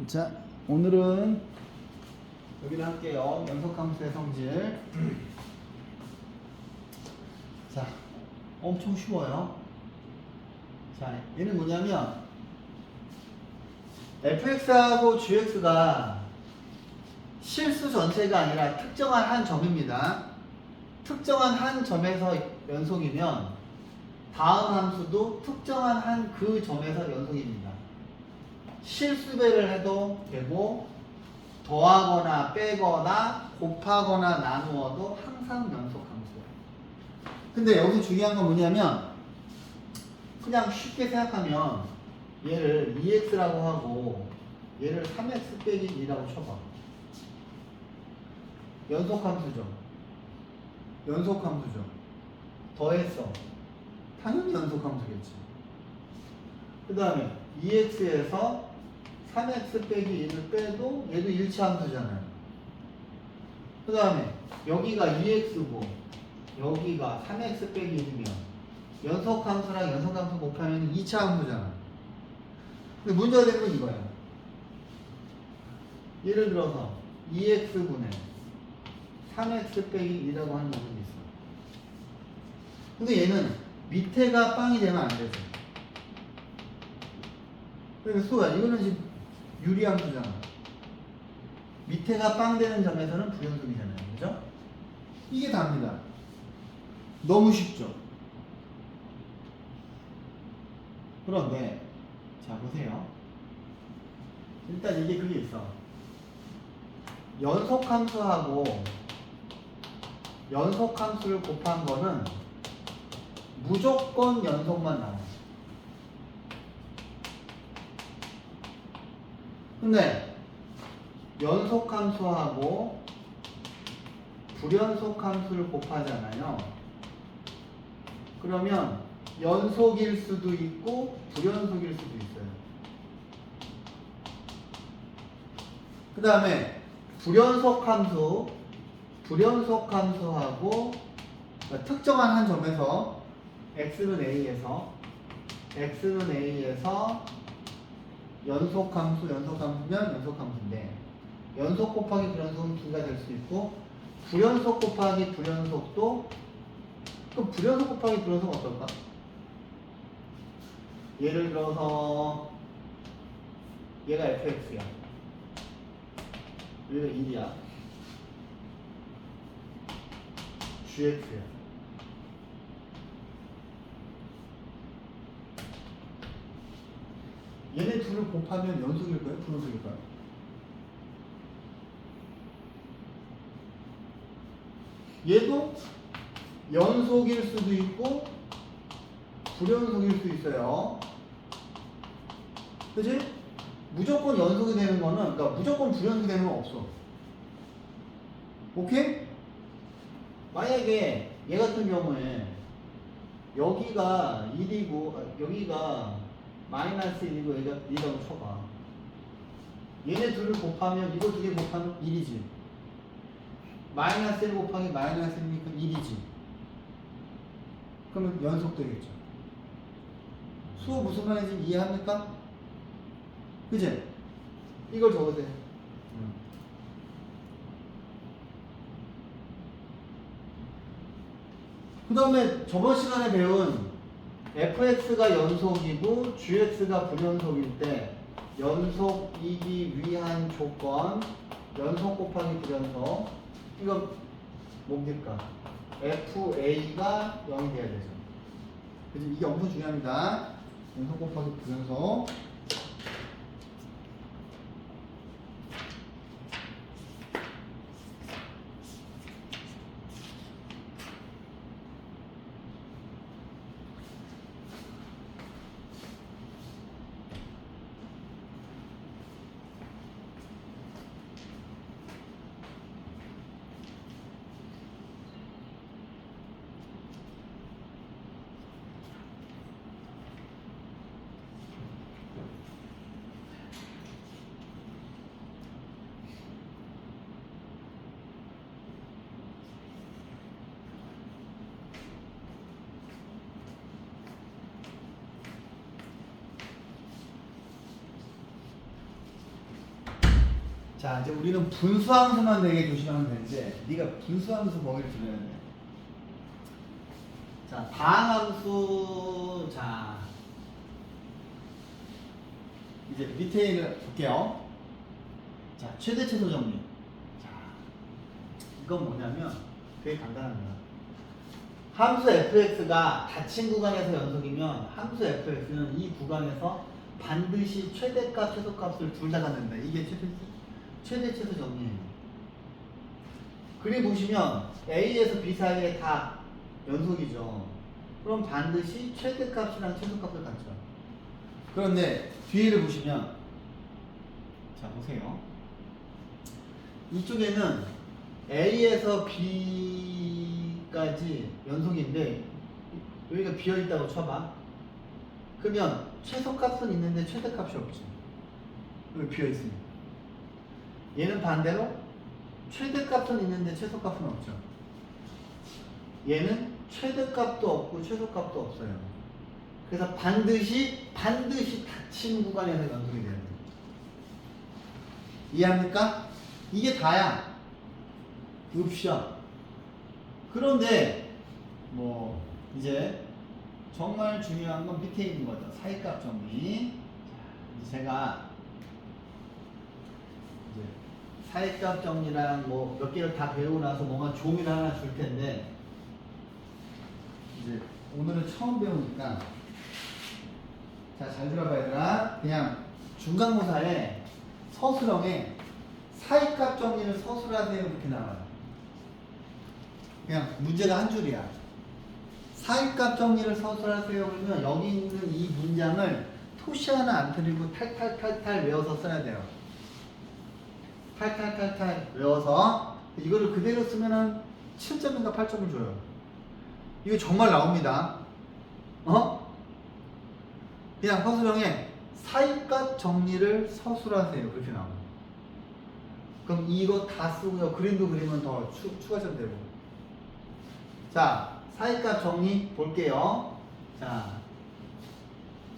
자, 오늘은 여기를 할게요. 연속함수의 성질. 자, 엄청 쉬워요. 자, 얘는 뭐냐면 fx하고 gx가 실수 전체가 아니라 특정한 한 점입니다. 특정한 한 점에서 연속이면 다음 함수도 특정한 한 그 점에서 연속입니다. 실수배를 해도 되고 더하거나 빼거나 곱하거나 나누어도 항상 연속함수예요. 근데 여기 중요한 건 뭐냐면 그냥 쉽게 생각하면 얘를 2x라고 하고 얘를 3x 빼기 2라고 쳐봐. 연속함수죠. 연속함수죠. 더했어. 당연히 연속함수겠지. 그 다음에 2x에서 3x 빼기 1을 빼도 얘도 일치함수잖아요. 그 다음에 여기가 2x고 여기가 3x 빼기 1이면 연속함수랑 연속함수 곱하면 2차 함수잖아. 근데 문제가 되는 건 이거야. 예를 들어서 2x분의 3x 빼기 2라고 하는 부분이 있어. 근데 얘는 밑에가 빵이 되면 안 되죠. 그러니까 수가 이거는 지금 유리함수잖아. 밑에가 빵 되는 점에서는 불연속이잖아요. 그죠? 이게 답니다. 너무 쉽죠? 그런데 자 보세요. 일단 이게 그게 있어. 연속함수하고 연속함수를 곱한 거는 무조건 연속만 나와요. 근데 연속함수하고 불연속함수를 곱하잖아요. 그러면 연속일 수도 있고 불연속일 수도 있어요. 그 다음에 불연속함수하고 특정한 한 점에서 x는 a에서 연속함수면 연속함수인데 연속 곱하기 불연속은 2가 될 수 있고 불연속 곱하기 불연속도 그럼 불연속 곱하기 불연속은 어떨까? 예를 들어서 얘가 fx야. 여기가 1이야. gx야. 얘네 둘을 곱하면 연속일까요? 불연속일까요? 얘도 연속일 수도 있고 불연속일 수 있어요. 그치? 무조건 연속이 되는 거는, 그러니까 무조건 불연속이 되는 건 없어. 오케이? 만약에 얘 같은 경우에 여기가 1이고 여기가 마이너스 1이고 얘가 2라고 쳐봐. 얘네 둘을 곱하면 이거 두 개 곱하면 1이지. 마이너스 1 곱하기 마이너스 1이니까 1이지. 그러면 연속되겠죠. 수호 무슨 말인지 이해합니까? 그치? 이걸 적으세요. 그 다음에 저번 시간에 배운 fx가 연속이고 gx가 불연속일 때 연속이기 위한 조건 연속 곱하기 불연속 이거 뭡니까? fa가 0이 돼야 되죠. 그래서 이게 엄청 중요합니다. 연속 곱하기 불연속. 자, 이제 우리는 분수함수만 되게 조심하면 되는데 네가 분수함수 거기를 들어야 돼. 자, 다항함수. 자, 이제 밑에 볼게요. 자, 최대 최소 정리. 자, 이건 뭐냐면 되게 간단합니다. 함수 fx가 닫힌 구간에서 연속이면 함수 fx는 이 구간에서 반드시 최대값, 최소값을 둘 다 갖는다. 이게 최대 최소 정리예요. 그림 보시면 A에서 B 사이에 다 연속이죠. 그럼 반드시 최대값이랑 최소값을 갖죠. 그런데 뒤를 보시면, 자 보세요. 이쪽에는 A에서 B까지 연속인데 여기가 비어있다고 쳐봐. 그러면 최소값은 있는데 최대값이 없지. 여기 비어있으니. 얘는 반대로 최대값은 있는데 최소값은 없죠. 얘는 최대값도 없고 최소값도 없어요. 그래서 반드시 닫힌 구간에서 연속이 돼야 돼요. 이해합니까? 이게 다야. 옵션. 그런데 뭐 이제 정말 중요한 건 밑에 있는 거죠. 사이값 정리. 자, 제가 이제 사이값 정리랑 뭐 몇 개를 다 배우고 나서 뭔가 종이를 하나 줄 텐데, 이제 오늘은 처음 배우니까, 자, 잘 들어봐 얘들아. 그냥 중간고사에 서술형에 사이값 정리를 서술하세요 이렇게 나와요. 그냥 문제가 한 줄이야. 사이값 정리를 서술하세요 그러면 여기 있는 이 문장을 토시 하나 안 틀리고 탈탈탈탈 외워서 써야 돼요. 탈탈탈탈 외워서 이거를 그대로 쓰면은 7점인가 8점을 줘요. 이거 정말 나옵니다. 그냥 서술형에 사이값 정리를 서술하세요 그렇게 나와요. 그럼 이거 다 쓰고요. 그림도 그리면 더 추가점 되고. 자, 사이값 정리 볼게요. 자,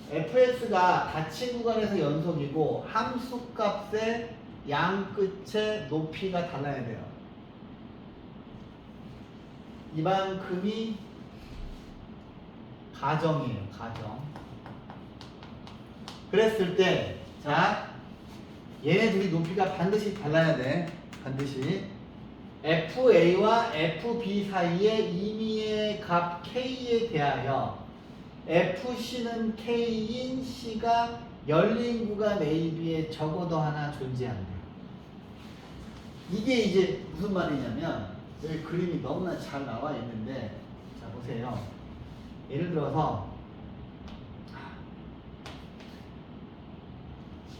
fx가 닫힌 구간에서 연속이고 함수값의 양 끝의 높이가 달라야 돼요. 이만큼이 가정이에요. 가정. 그랬을 때, 자, 얘네 둘이 높이가 반드시 달라야 돼. 반드시. FA와 FB 사이의 임의의 값 K에 대하여 FC는 K인 C가 열린 구간 AB에 적어도 하나 존재한다. 이게 이제 무슨 말이냐면, 여기 그림이 너무나 잘 나와 있는데, 자 보세요. 예를 들어서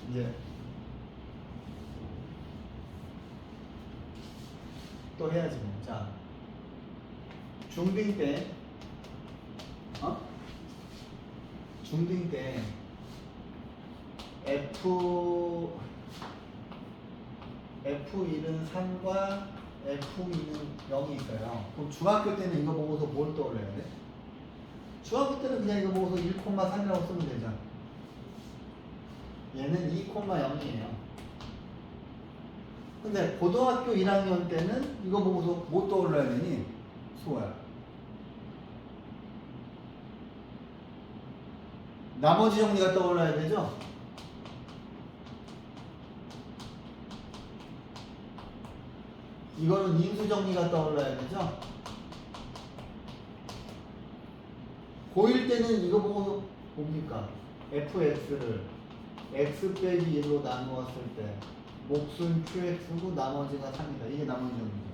이제 또 해야지 뭐. 자, 중딩 때, 중딩 때 F1은 3과 F2는 0이 있어요. 그럼 중학교 때는 이거 보고서 뭘 떠올려야 돼? 중학교 때는 그냥 이거 보고서 1,3이라고 쓰면 되잖아. 얘는 2,0이에요. 근데 고등학교 1학년 때는 이거 보고서 뭐 떠올려야 되니? 수호야. 나머지 정리가 떠올라야 되죠? 이거는 인수 정리가 떠올라야 되죠? 고1 때는 이거 보고서 뭡니까? fx를 x 빼기 1로 나누었을 때 몫은 qx고 나머지가 3이다. 이게 나머지 정리죠.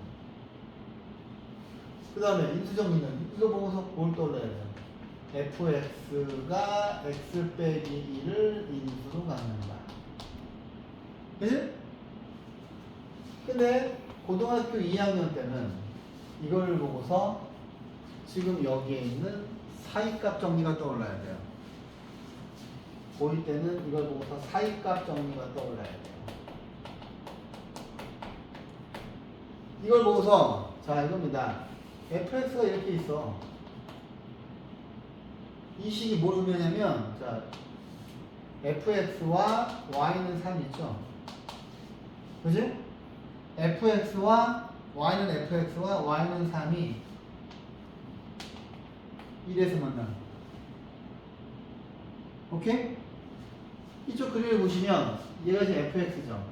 그 다음에 인수 정리는 이거 보고서 뭘 떠올라야 돼요? fx가 x 빼기 1을 인수로 갖는다. 그치? 근데 고등학교 2학년 때는 이걸 보고서 지금 여기에 있는 사이값 정리가 떠올라야 돼요. 고2 때는 이걸 보고서 사이값 정리가 떠올라야 돼요. 이걸 보고서, 자, 이겁니다. fx가 이렇게 있어. 이 식이 뭘 의미하냐면, 자, fx와 y는 3 있죠? 그지? fx와 y는 fx와 y는 3이 1에서 만나. 오케이? 이쪽 그림을 보시면 얘가 지금 fx죠.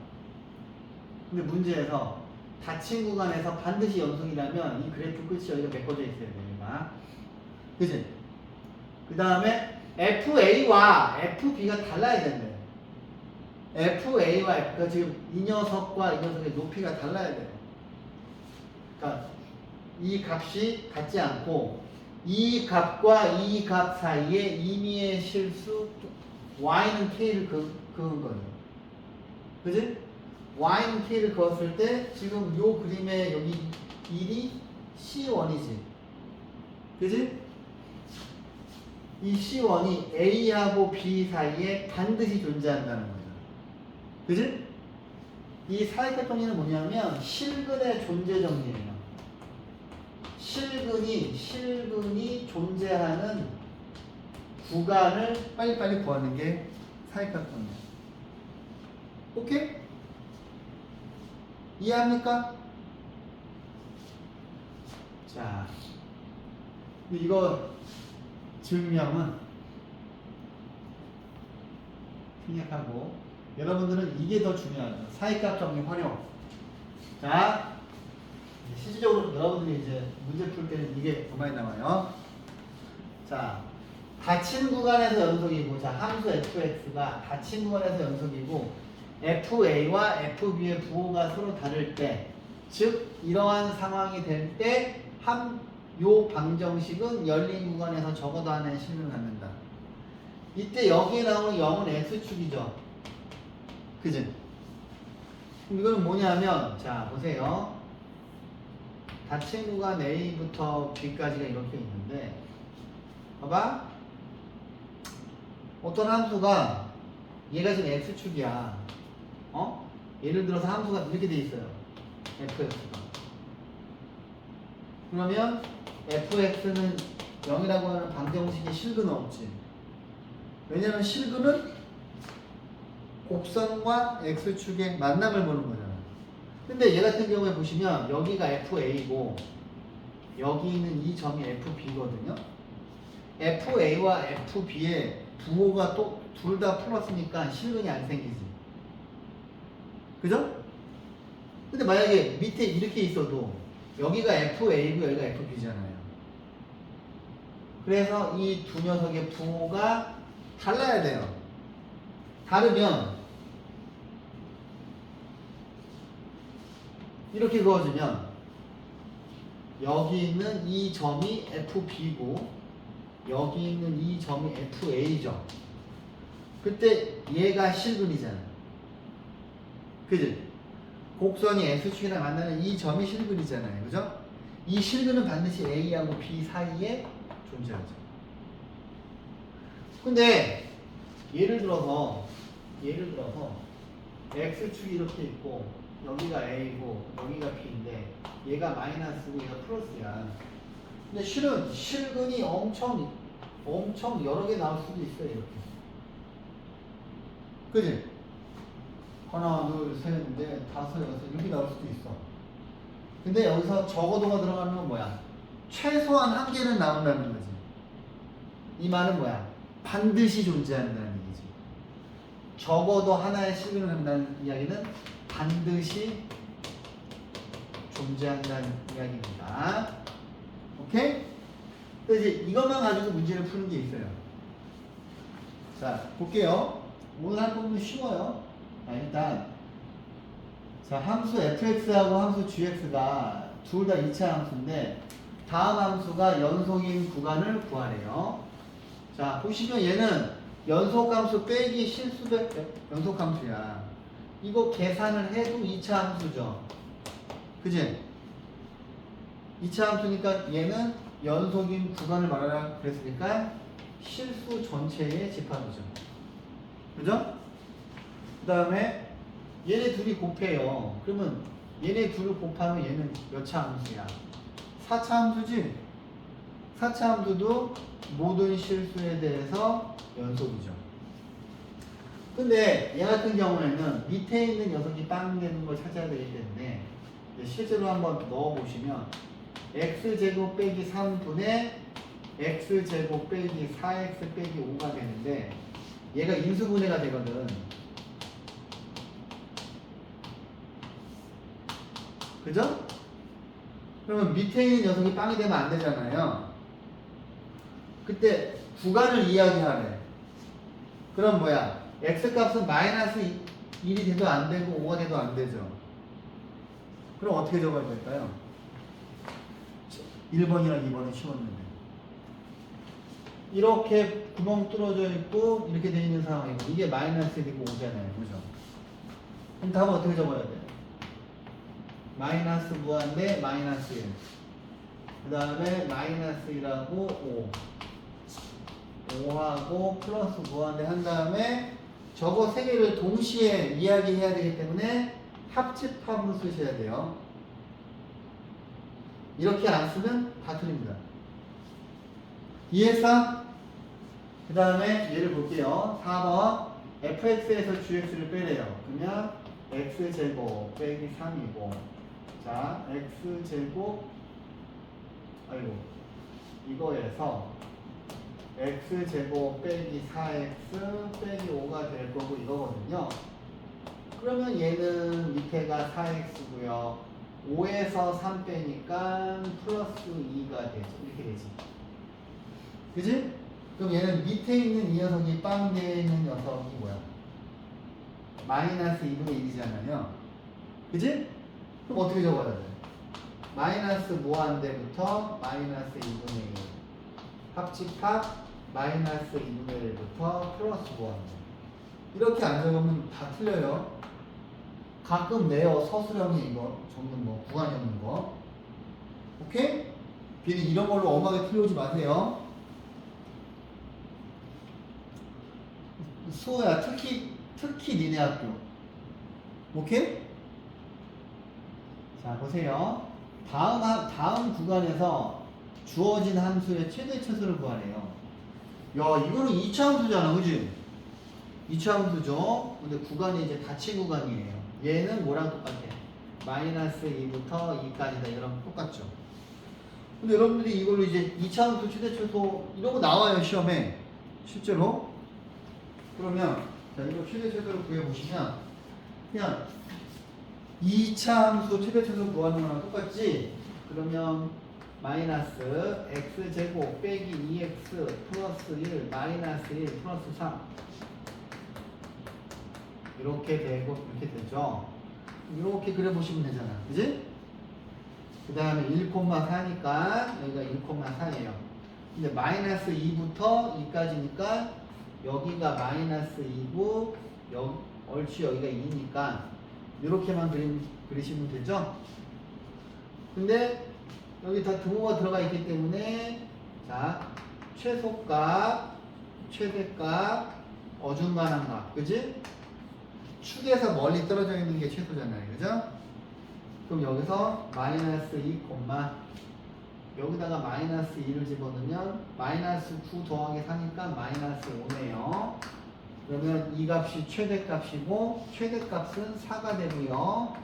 근데 문제에서 닫힌 구간에서 반드시 연속이라면 이 그래프 끝이 여기가 메꿔져 있어야 됩니다. 그치? 그 다음에 FA와 FB가 달라야 된대. FA와 F가 지금 이 녀석과 이 녀석의 높이가 달라야 돼요. 그러니까 이 값이 같지 않고 이 값과 이 값 사이에 임의의 실수 Y는 K를 그은 거예요. 그지? Y는 K를 그었을 때 지금 요 그림에 여기 1이 C1이지. 그지? 이 C1이 A하고 B 사이에 반드시 존재한다는 거죠. 그지? 이 사이클 정리는 뭐냐면 실근의 존재 정리예요. 실근이 존재하는 구간을 빨리빨리 구하는 게 사이클 정리. 오케이? 이해합니까? 자, 이거 증명은 생략하고 여러분들은 이게 더 중요하죠. 사이값 정리 활용. 자, 실질적으로 여러분들이 이제 문제 풀 때는 이게 더 많이 나와요. 자, 닫힌 구간에서 연속이고, 자, 함수 fx가 닫힌 구간에서 연속이고, fa와 fb의 부호가 서로 다를 때, 즉 이러한 상황이 될 때 요 방정식은 열린 구간에서 적어도 하나의 실근을 갖는다. 이때 여기에 나오는 0은 x축이죠. 그지? 그럼 이거는 뭐냐면, 자, 보세요. 닫힌 구간 A부터 B까지가 이렇게 있는데, 봐봐. 어떤 함수가, 얘가 지금 x축이야. 예를 들어서 함수가 이렇게 돼 있어요. fx가. 그러면 fx는 0이라고 하는 방정식의 실근은 없지. 왜냐면 실근은 곡선과 x축의 만남을 보는 거잖아. 근데 얘 같은 경우에 보시면 여기가 fa고 여기 있는 이 점이 fb거든요. fa와 fb의 부호가 또 둘 다 플러스니까 실근이 안 생기지. 그죠? 근데 만약에 밑에 이렇게 있어도 여기가 fa고 여기가 fb잖아요. 그래서 이 두 녀석의 부호가 달라야 돼요. 다르면 이렇게 그어주면 여기 있는 이 점이 fb고 여기 있는 이 점이 fa죠. 그때 얘가 실근이잖아. 그지? 곡선이 x축이랑 만나는 이 점이 실근이잖아요. 그죠? 이 실근은 반드시 a하고 b 사이에 존재하죠. 근데 예를 들어서 x축이 이렇게 있고 여기가 a고 여기가 b인데 얘가 마이너스고 얘가 플러스야. 근데 실은 실근이 엄청 여러 개 나올 수도 있어요. 이렇게. 그지? 하나, 둘, 셋, 넷, 다섯, 여섯 이렇게 나올 수도 있어. 근데 여기서 적어도가 들어가는 건 뭐야? 최소한 한 개는 나온다는 거지. 이 말은 뭐야? 반드시 존재한다는 얘기지. 적어도 하나의 실근을 한다는 이야기는 반드시 존재한다는 이야기입니다. 오케이? 그래서 이제 이것만 가지고 문제를 푸는 게 있어요. 자, 볼게요. 오늘 할 부분은 쉬워요. 일단 자, 함수 fx하고 함수 gx가 둘 다 2차 함수인데 다음 함수가 연속인 구간을 구하래요. 자, 보시면 얘는 연속함수 빼기 실수배 연속함수야. 이거 계산을 해도 2차 함수죠. 그지? 2차 함수니까 얘는 연속인 구간을 말하라 그랬으니까 실수 전체의 집합이죠. 그죠? 그 다음에 얘네 둘이 곱해요. 그러면 얘네 둘을 곱하면 얘는 몇 차 함수야? 4차 함수지? 4차 함수도 모든 실수에 대해서 연속이죠. 근데 얘 같은 경우에는 밑에 있는 녀석이 빵 되는 걸 찾아야 되기 때문에 이제 실제로 한번 넣어보시면 x제곱 빼기 3분의 x제곱 빼기 4x 빼기 5가 되는데 얘가 인수분해가 되거든. 그죠? 그러면 밑에 있는 녀석이 빵이 되면 안 되잖아요. 그때 구간을 이야기하래. 그럼 뭐야? x값은 마이너스 1이 돼도 안 되고 5가 돼도 안 되죠. 그럼 어떻게 적어야 될까요? 1번이랑 2번은 쉬웠는데. 이렇게 구멍 뚫어져 있고 이렇게 돼 있는 상황이고 이게 마이너스 1이고 5잖아요. 그죠? 그럼 답은 어떻게 적어야 돼요? 마이너스 무한대 마이너스 1. 그 다음에 마이너스 1하고 5. 5하고 플러스 무한대 한 다음에 저거 세 개를 동시에 이야기해야 되기 때문에 합집합으로 쓰셔야 돼요. 이렇게 안 쓰면 다 틀립니다. 이해했어? 그 다음에 얘를 볼게요. 4번 fx에서 gx를 빼래요. 그러면 x제곱 빼기 3이고 자 x제곱 아이고 이거에서 x제곱 빼기 4x 빼기 5가 될 거고 이거거든요. 그러면 얘는 밑에가 4x고요. 5에서 3 빼니까 플러스 2가 되죠. 이렇게 되지. 그지? 그럼 얘는 밑에 있는 이 녀석이 빵 되어 있는 녀석이 뭐야? 마이너스 2분의 1이잖아요. 그지? 그럼 어떻게 적어야 돼? 마이너스 무한대부터 마이너스 2분의 1 합집합 마이너스 2분의 1부터 플러스 무한대 이렇게 안 적으면 다 틀려요. 가끔 내요. 서술형이 이거 적는 거 구간이 없는 거. 오케이? 괜히 이런 걸로 엄하게 틀려오지 마세요. 수호야 특히 니네 학교. 오케이? 자 보세요. 다음 구간에서 주어진 함수의 최대 최소를 구하래요. 야 이거는 2차 함수잖아, 그지? 2차 함수죠. 근데 구간이 이제 닫힌 구간이에요. 얘는 뭐랑 똑같아? 마이너스 2부터 2까지다. 이거랑 똑같죠. 근데 여러분들이 이걸로 이제 2차 함수 최대 최소 이런 거 나와요 시험에 실제로. 그러면 자 이거 최대 최소를 구해보시면 그냥 2차 함수 최대 최소 구하는 거랑 똑같지? 그러면 마이너스 x제곱 빼기 2x 플러스 1 마이너스 1 플러스 3 이렇게 되고 이렇게 되죠. 이렇게 그려보시면 되잖아. 그지? 그 다음에 1,4니까 여기가 1,4예요. 근데 마이너스 2부터 2까지니까 여기가 마이너스 2고 얼추 여기가 2니까 이렇게만 그리시면 되죠. 근데 여기 다 등호가 들어가 있기 때문에 자 최소값, 최대값, 어중간한 값, 그지? 축에서 멀리 떨어져 있는 게 최소잖아요, 그죠? 그럼 여기서 마이너스 2, 여기다가 마이너스 2를 집어넣으면 마이너스 9 더하기 4니까 마이너스 5네요. 그러면 이 값이 최대값이고 최대값은 4가 되고요.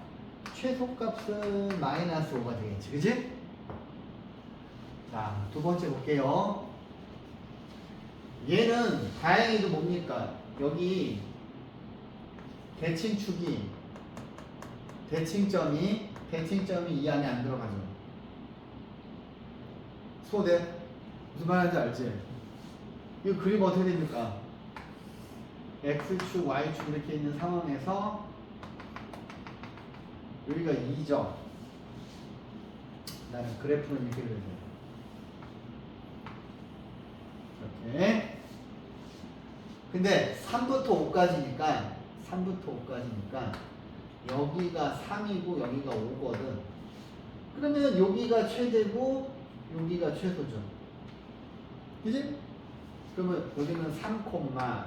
최소값은 마이너스 5가 되겠지, 그지? 자, 두 번째 볼게요. 얘는 다행히도 뭡니까? 여기 대칭축이 대칭점이 이 안에 안 들어가죠. 소대 무슨 말인지 알지? 이거 그림 어떻게 됩니까? x축, y축 이렇게 있는 상황에서 여기가 2죠. 나는 그래프는 이렇게 그려줘요. 이렇게. 근데 3부터 5까지니까 여기가 3이고 여기가 5거든. 그러면 여기가 최대고 여기가 최소죠. 그지? 그러면 여기는 3,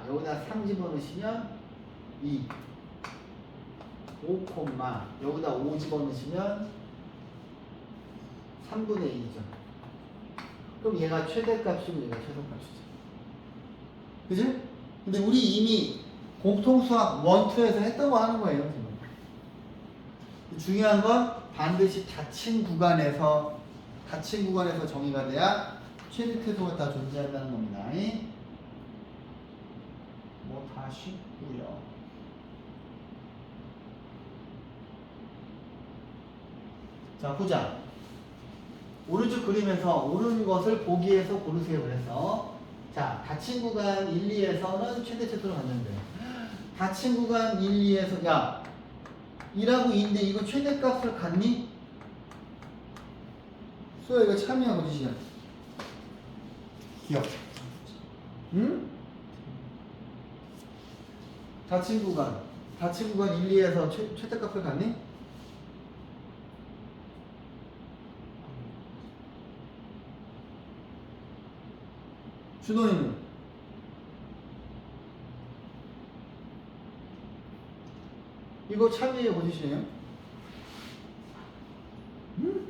여기다 3 집어넣으시면 2 5, 여기다 5 집어넣으시면 3분의 2죠. 그럼 얘가 최대값이고 얘가 최소값이죠. 그지? 근데 우리 이미 공통수학 1, 2에서 했던 거 하는 거예요, 지금. 중요한 건 반드시 닫힌 구간에서 정의가 돼야 최대 태도가 다 존재한다는 겁니다. 뭐 다 쉽고요. 자, 보자. 오른쪽 그림에서 옳은 것을 보기에서 고르세요. 그래서 자, 닫힌 구간 1, 2에서는 최대 최소로 갔는데 닫힌 구간 1, 2에서 야 2하고 2인데 이거 최대값을 갖니? 수야 이거 참이야 거짓이야? 기억. 응? 닫힌 구간 1, 2에서 최대값을 갖니? 준호이는? 이거 참이에요 거짓이에요? 응?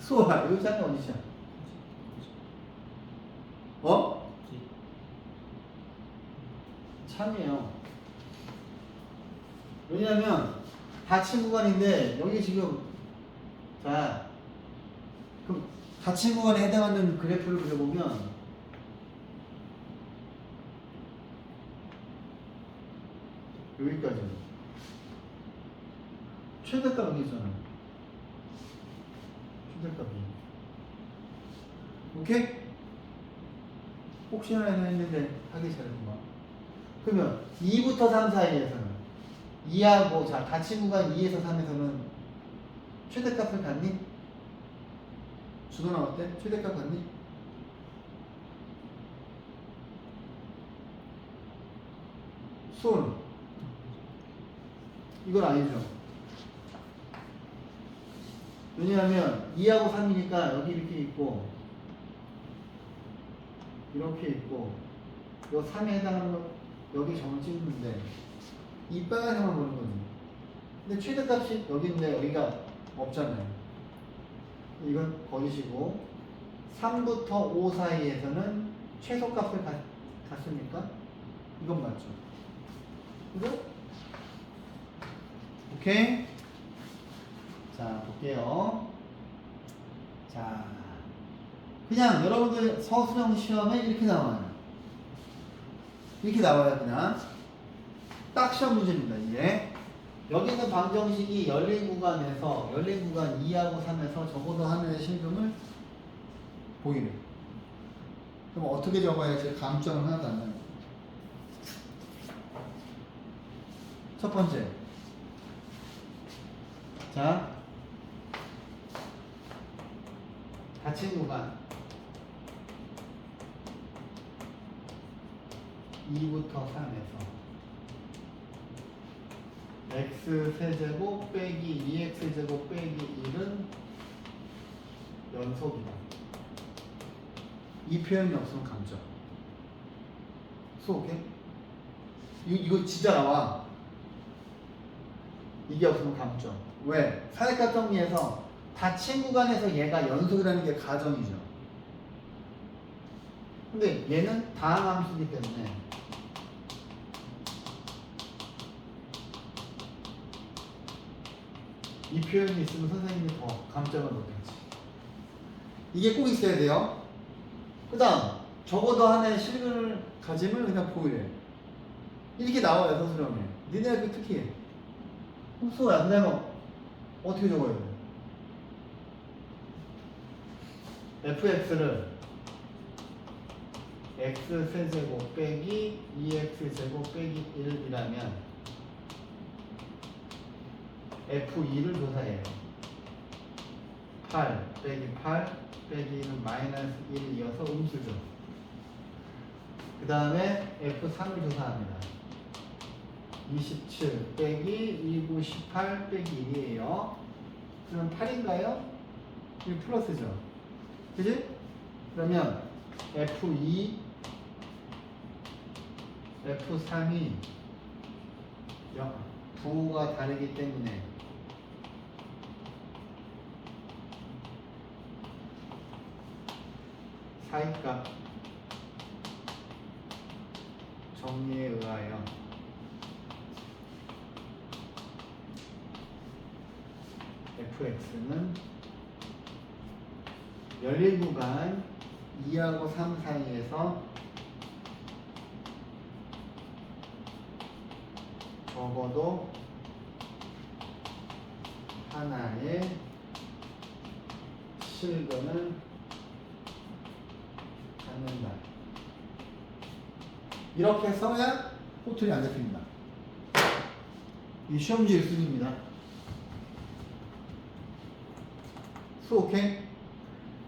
수아 이거 참이 어디시야? 어? 참이에요. 왜냐하면 닫힌 구간인데 여기 지금 자 그럼 닫힌 구간에 해당하는 그래프를 그려보면 여기까지 최대값 여기 있잖아. 최대값이 오케이? 혹시나 했는데 하기 잘했구만. 그러면 2부터 3 사이에서는 2하고 자 닫힌 구간 2에서 3에서는 최대값을 갖니? 준호나 어때? 최대값 갖니? 수호는? 이건 아니죠. 왜냐하면 2하고 3이니까 여기 이렇게 있고 이렇게 있고 요 3에 해당하는 거 여기 점을 찍는데 이 빨간색만 보는 거지. 근데 최대값이 여기 있는데 여기가 없잖아요. 이건 거짓이고 3부터 5 사이에서는 최소값을 갖습니까? 이건 맞죠. 그죠? 오케이? 자, 볼게요. 자, 그냥 여러분들 서술형 시험에 이렇게 나와요. 이렇게 나와요, 그냥. 딱 시험 문제입니다, 이게. 여기 있는 방정식이 열린 구간에서, 열린 구간 2하고 3에서 적어도 하늘의 실금을 보이래. 그럼 어떻게 적어야지 감점은 하나도 안 나요. 첫 번째. 자, 닫힌 구간 2부터 3에서 x세제곱 빼기 2x제곱 빼기 1은 연속이다. 이 표현이 없으면 감점. 오케이? 이거 진짜 나와. 이게 없으면 감점. 왜? 사역값 정리해서 닫힌 구간에서 얘가 연속이라는 게 가정이죠. 근데 얘는 다항 함수이기 때문에 이 표현이 있으면 선생님이 더 감점을 못했지. 이게 꼭 있어야 돼요. 그 다음 적어도 하나의 실근을 가짐을 그냥 보이래. 이렇게 나와요 서술형에. 니네 학교 특히 흡수야. 그 다음에 어떻게 적어야 돼? fx를 x세제곱 빼기 2x제곱 빼기 1이라면 f2를 조사해요. 8 빼기 8 빼기 1은 마이너스 1이어서 음수죠. 그 다음에 f3을 조사합니다. 27 빼기 29, 18 빼기 1이에요. 그럼 8인가요? 1 플러스죠. 그지? 그러면 F2, F3이 부호가 다르기 때문에 사이값 정리에 의하여 fx는 열린 구간 2하고 3 사이에서 적어도 하나의 실근을 갖는다. 이렇게 써야 호텔이 안 잡힙니다. 이 시험지 1순위입니다. 오케이?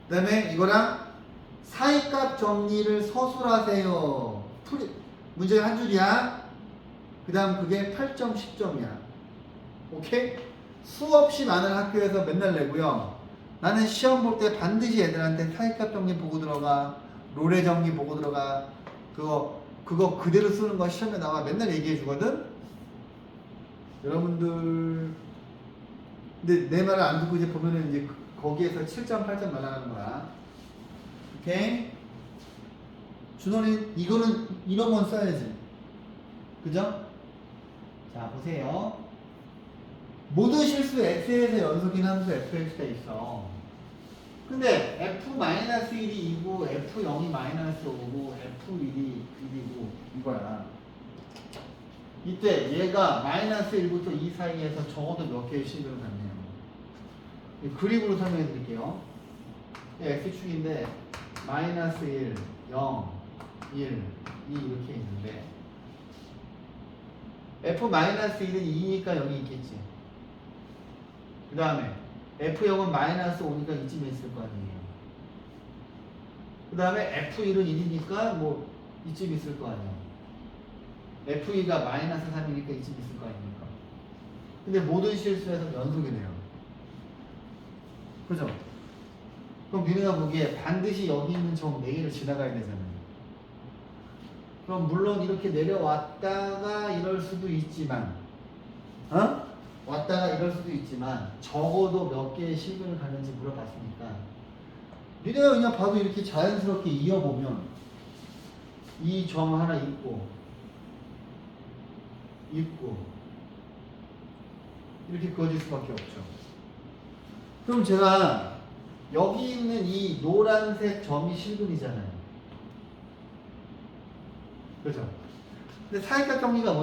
그 다음에 이거랑 사이값 정리를 서술하세요. 문제 한 줄이야. 그 다음 그게 8점, 10점이야. 오케이? 수없이 많은 학교에서 맨날 내고요. 나는 시험 볼 때 반드시 애들한테 사이값 정리 보고 들어가, 롤의 정리 보고 들어가, 그거 그대로 쓰는 거 시험에 나와 맨날 얘기해 주거든? 여러분들, 근데 내 말을 안 듣고 이제 보면은 이제 거기에서 7점, 8점 날아가는 거야. 오케이? 준원이, 이거는 이런 건 써야지. 그죠? 자, 보세요. 모든 실수 x에서 연속인 함수 fx가 있어. 근데 f-1이 2고 f0이 -5고 f1이 1이고 이거야. 이때 얘가 -1부터 2 사이에서 적어도 몇 개의 식을 갖네요. 그림으로 설명해 드릴게요. x축인데 -1, 0, 1, 2 이렇게 있는데 f-1은 2니까 0이 있겠지. 그 다음에 f0은 -5니까 이쯤에 있을 거 아니에요. 그 다음에 f1은 1이니까 뭐 이쯤 있을 거 아니에요. f2가 -3이니까 이쯤 있을 거 아닙니까. 근데 모든 실수에서 연속이네요. 그죠? 그럼 니네가 보기에 반드시 여기 있는 점 4개를 지나가야 되잖아요. 그럼 물론 이렇게 내려왔다가 이럴 수도 있지만, 왔다가 이럴 수도 있지만 적어도 몇 개의 실근을 가는지 물어봤으니까 니네가 그냥 봐도 이렇게 자연스럽게 이어보면 이 점 하나 있고 이렇게 그어질 수밖에 없죠. 그럼 제가 여기 있는 이 노란색 점이 실근이잖아요. 그죠? 근데 사이값 정리가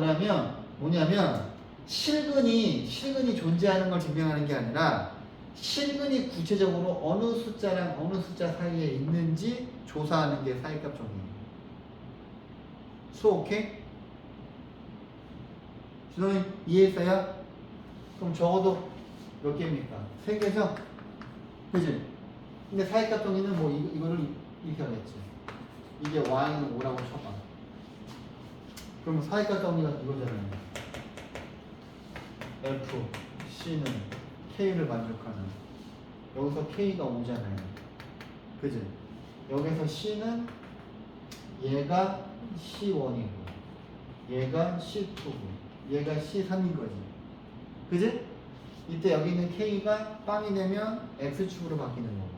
뭐냐면 실근이 존재하는 걸 증명하는 게 아니라 실근이 구체적으로 어느 숫자랑 어느 숫자 사이에 있는지 조사하는 게 사이값 정리예요. 오케이? 준호님 이해했어요? 그럼 적어도 몇 개입니까? 3개죠? 그지? 근데 사이값 정리는 뭐 이거를 이렇게 하겠지. 이게 y는 5라고 쳐봐. 그럼 사이값 정리가 이거잖아요. F, C는 K를 만족하는. 여기서 K가 5잖아요. 그지? 여기서 C는 얘가 C1이고 얘가 C2고 얘가 C3인 거지. 그지? 이때 여기 있는 K가 빵이 되면 X축으로 바뀌는 거고.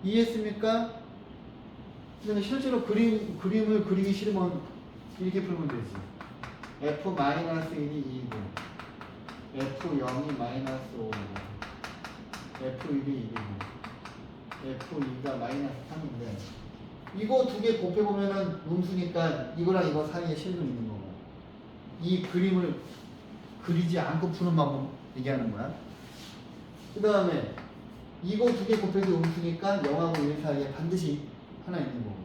이해했습니까? 근데 실제로 그림을 그리기 싫으면 이렇게 풀면 되지. f-1이 2고 f0이 -5고 f1이 1이고 f2가 -3인데 이거 두 개 곱해보면은 음수니까 이거랑 이거 사이에 실근이 있는 거고 이 그림을 그리지 않고 푸는 방법 얘기하는 거야. 그 다음에 이거 두 개 곱해도 음수니까 0하고 1 사이에 반드시 하나 있는 거고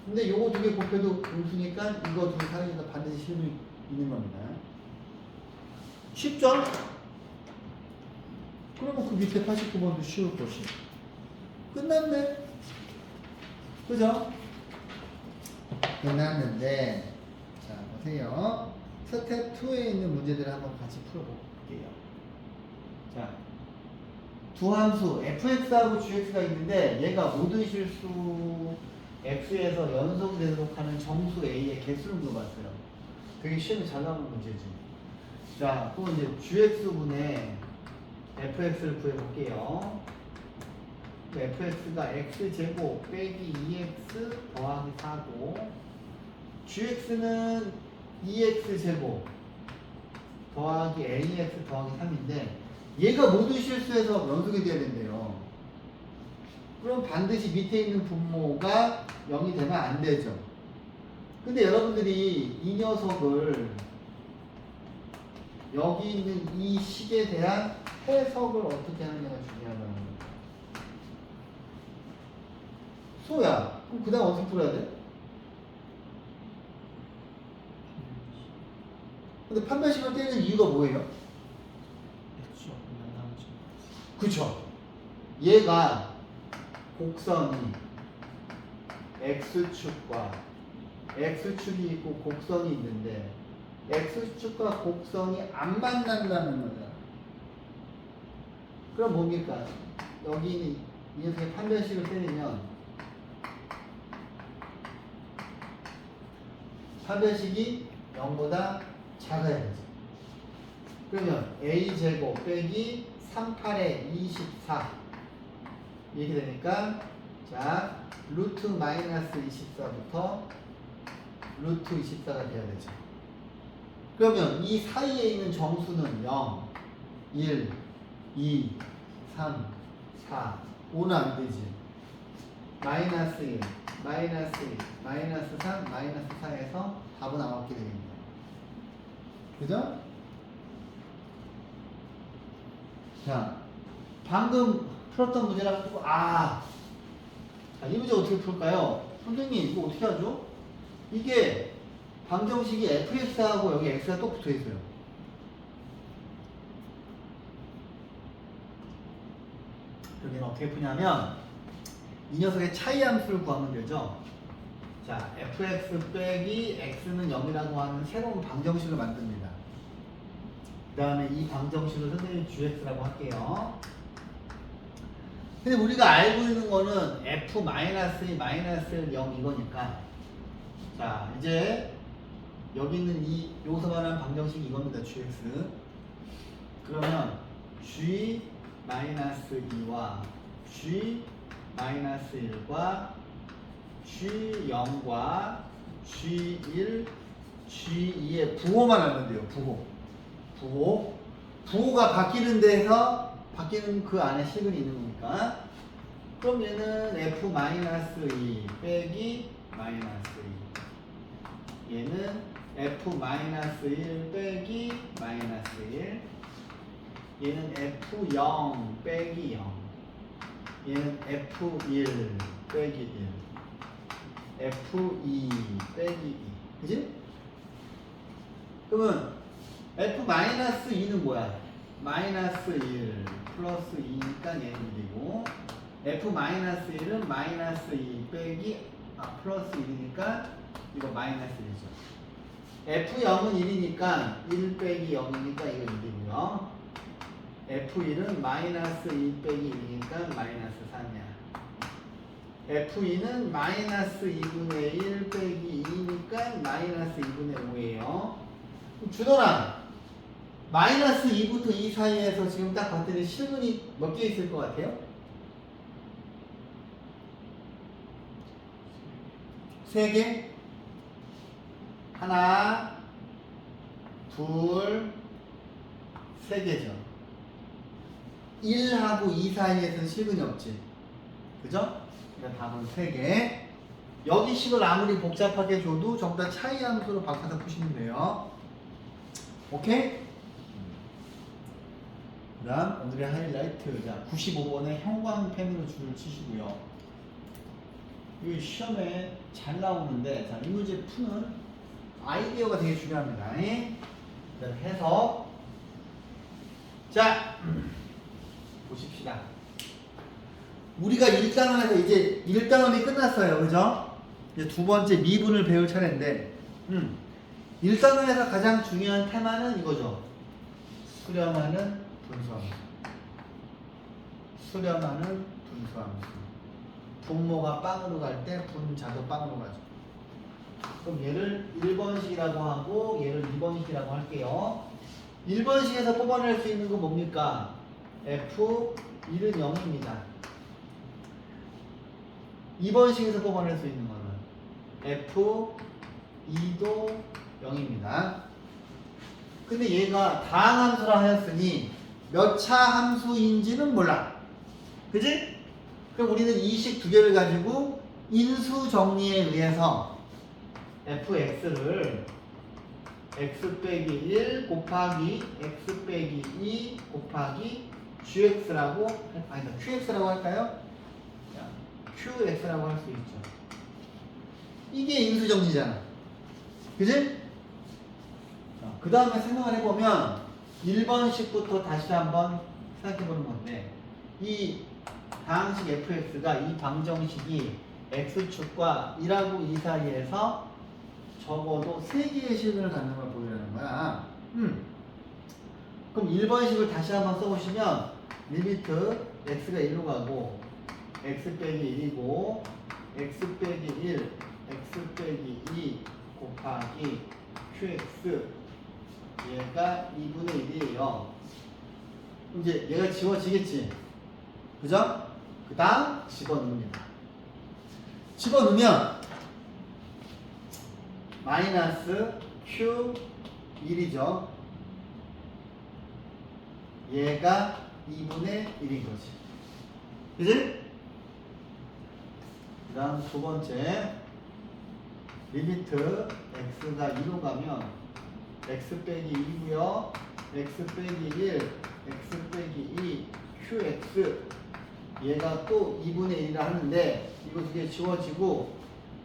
근데 요거 두 개 곱해도 음수니까 이거 두 개 사이에서 반드시 실근이 있는 겁니다. 쉽죠? 그러면 그 밑에 89번도 쉬울 것이 끝났네. 그죠? 끝났는데 자 보세요. 스텝 2에 있는 문제들을 한번 같이 풀어볼게요. 자, 두 함수 fx하고 gx가 있는데 얘가 모든 실수 x에서 연속되도록 하는 정수 a의 개수를 물어봤어요. 되게 시험에 잘 나오는 문제지. 자, 그럼 이제 gx분의 fx를 구해볼게요. fx가 x제곱 빼기 2x 더하기 4고 gx는 2x제곱 더하기 ax 더하기 3인데 얘가 모두 실수해서 연속이 돼야 된대요. 그럼 반드시 밑에 있는 분모가 0이 되면 안 되죠. 근데 여러분들이 이 녀석을 여기 있는 이 식에 대한 해석을 어떻게 하느냐가 중요하다는 거예요. 소야, 그럼 그 다음 어떻게 풀어야 돼? 근데 판별식을 떼는 이유가 뭐예요? 그쵸. 얘가 곡선이 x축과 x축이 있고 곡선이 있는데 x축과 곡선이 안 만난다는 거잖아. 그럼 뭡니까? 여기 있는 이 녀석의 판별식을 때리면 판별식이 0보다 작아야 되죠. 그러면 a제곱 빼기 38에 24 이렇게 되니까 자 루트 마이너스 24부터 루트 24가 돼야 되죠. 그러면 이 사이에 있는 정수는 0, 1, 2, 3, 4, 5는 안 되지. 마이너스 1, 마이너스 1, 마이너스 3, 마이너스 4에서 답은 안 얻게 되겠네요. 그죠? 자, 방금 풀었던 문제랑 또, 자, 이 문제 어떻게 풀까요? 선생님, 이거 어떻게 하죠? 이게 방정식이 fx하고 여기 x가 또 붙어 있어요. 여기는 어떻게 푸냐면, 이 녀석의 차이 함수를 구하면 되죠. 자, fx 빼기 x는 0이라고 하는 새로운 방정식을 만듭니다. 그 다음에 이 방정식을 선생님이 gx라고 할게요. 근데 우리가 알고 있는 거는 f-2 마이너스 0 이거니까 자 이제 여기 있는 이 여기서 말하는 방정식이 이겁니다. gx 그러면 g-2와 g-1과 g0과 g1, g2의 부호만 알면 돼요. 부호가 바뀌는 데서 바뀌는 그 안에 식은 있는 거니까. 그럼 얘는 f-2 빼기 마이너스 2. 얘는 f-1 빼기 마이너스 1. 얘는 f0 빼기 0. 얘는 f1 빼기 1. f2 빼기 2. 그지? 그러면 f-2는 뭐야? 마이너스 1 플러스 2니까 얘는 1이고 f-1은 마이너스 2 빼기 플러스 1이니까 이거 마이너스 1이죠. f0은 1이니까 1 빼기 0이니까 이거 1이고요. f1은 마이너스 2 빼기 1이니까 마이너스 3이야. f2는 마이너스 2분의 1 빼기 2니까 마이너스 2분의 5예요. 준호랑 마이너스 2부터 2 사이에서 지금 딱 봤더니 실근이 몇 개 있을 것 같아요? 3개? 하나, 둘, 3개죠. 1하고 2 사이에서는 실근이 없지. 그죠? 그러니까 답은 3개. 여기 식을 아무리 복잡하게 줘도 전부 다 차이 함수로 바꿔서 푸시면 돼요. 오케이? 그 다음 오늘의 하이라이트. 자, 95번에 형광펜으로 줄을 치시고요. 이 시험에 잘 나오는데 자, 이 문제 푸는 아이디어가 되게 중요합니다. 그 다음 해석. 자, 보십시다. 우리가 1단원에서 이제 1단원이 끝났어요. 그죠? 이제 두 번째 미분을 배울 차례인데 1단원에서 가장 중요한 테마는 이거죠. 수렴하는 분수함수. 수렴하는 분수함수. 분모가 빵으로 갈 때 분자도 빵으로 가죠. 그럼 얘를 1번식이라고 하고 얘를 2번식이라고 할게요. 1번식에서 뽑아낼 수 있는 건 뭡니까? F1은 0입니다. 2번 식에서 뽑아낼 수 있는 거는 f 2도 0입니다. 근데 얘가 다항함수라 하였으니 몇 차 함수인지는 몰라. 그지? 그럼 우리는 이 식 두 개를 가지고 인수 정리에 의해서 fx를 x 빼기 1 곱하기 x 빼기 2 곱하기 gx라고 아니다 qx라고 할까요? qx라고 할 수 있죠. 이게 인수 정리잖아. 그지? 그 다음에 생각을 해보면 1번식부터 다시 한번 생각해보는 건데 이 다항식 fx가 이 방정식이 x축과 1하고 2 사이에서 적어도 3개의 실근을 갖는 걸 보이라는 거야. 그럼 1번식을 다시 한번 써보시면 리미트 x가 1로 가고 x 빼기 1이고 x 빼기 1 x 빼기 2 곱하기 qx 얘가 2분의 1이에요. 이제 얘가 지워지겠지. 그죠? 그 다음 집어넣습니다. 집어넣으면 마이너스 q1이죠. 얘가 2분의 1인 거지. 그지? 그 다음 두 번째 리미트 x가 2로 가면 x 빼기 2고요. x 빼기 1, x 빼기 2, qx 얘가 또 2분의 1이라 하는데 이거 두 개 지워지고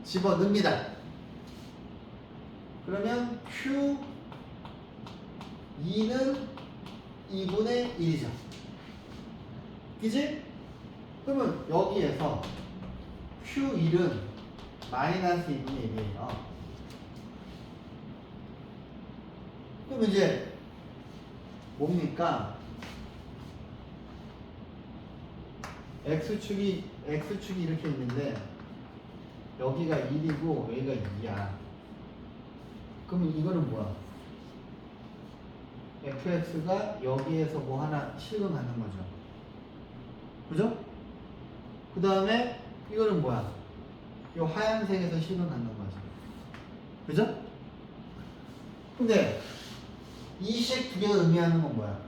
집어넣습니다. 그러면 q2는 2분의 1이죠. 그지? 그러면 여기에서 q1은 마이너스 2분의 1이에요. 그럼 이제 뭡니까? x축이 이렇게 있는데 여기가 1이고 여기가 2야. 그러면 이거는 뭐야? fx가 여기에서 뭐 하나 실근하는 거죠. 그죠? 그 다음에 이거는 뭐야? 이 하얀색에서 실근하는 거죠. 그죠? 근데 이 식 두 개가 의미하는 건 뭐야?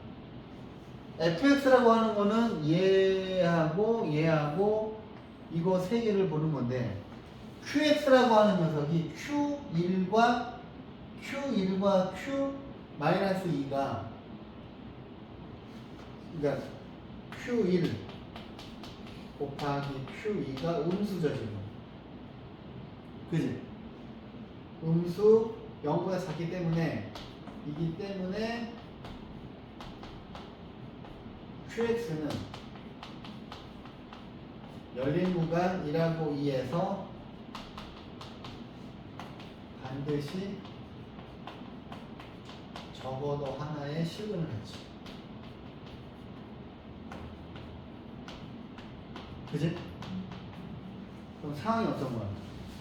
fx라고 하는 거는 얘하고 이거 세 개를 보는 건데 qx라고 하는 녀석이 q1과 q 마이너스 2가 그러니까 q1 곱하기 q2가 음수죠 지금. 그지? 음수 0보다 작기 때문에 이기 때문에 qx는 열린 구간 1하고 2에서 반드시 적어도 하나의 실근을 했지. 그지? 그럼 상황이 어떤 거야?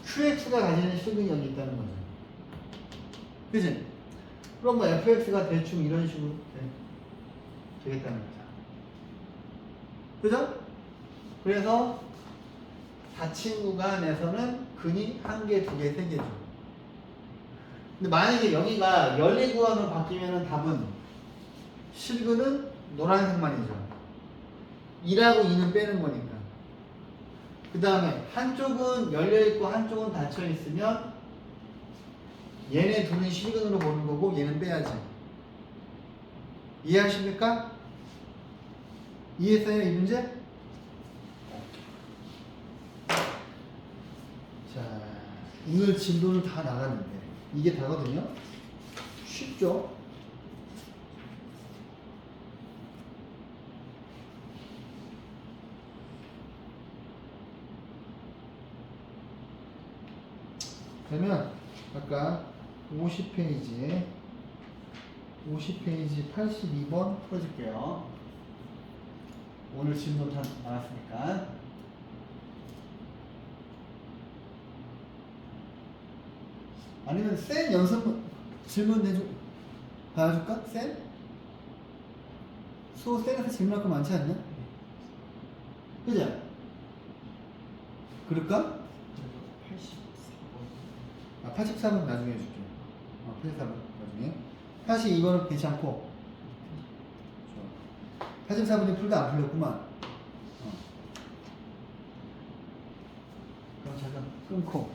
qx가 가지는 실근이 여기 있다는 거죠. 그지? 그럼 뭐 fx가 대충 이런 식으로 되겠다는 거죠. 그죠? 그래서 닫힌 구간에서는 근이 1개, 2개, 3개죠. 근데 만약에 여기가 열린 구간으로 바뀌면 답은 실근은 노란색만이죠. 2라고 2는 빼는 거니까. 그 다음에 한쪽은 열려있고 한쪽은 닫혀있으면 얘네 둘은 실근으로 보는 거고 얘는 빼야지. 이해하십니까? 이해했어요 이 문제? 자, 오늘 진도는 다 나갔는데 이게 다거든요. 쉽죠? 그러면 아까 50페이지 82번 풀어줄게요. 오늘 질문 다 나왔으니까. 아니면 센 연습 질문 내줘 봐줄까? 센? 수호 센에서 질문할 거 많지 않냐? 그죠? 그럴까? 84번. 아, 84번 나중에 해줄게. 84번 나중에. 82번은 괜찮고. 좋아. 84번이 풀다 안 풀렸구만. 그럼 잠깐 끊고.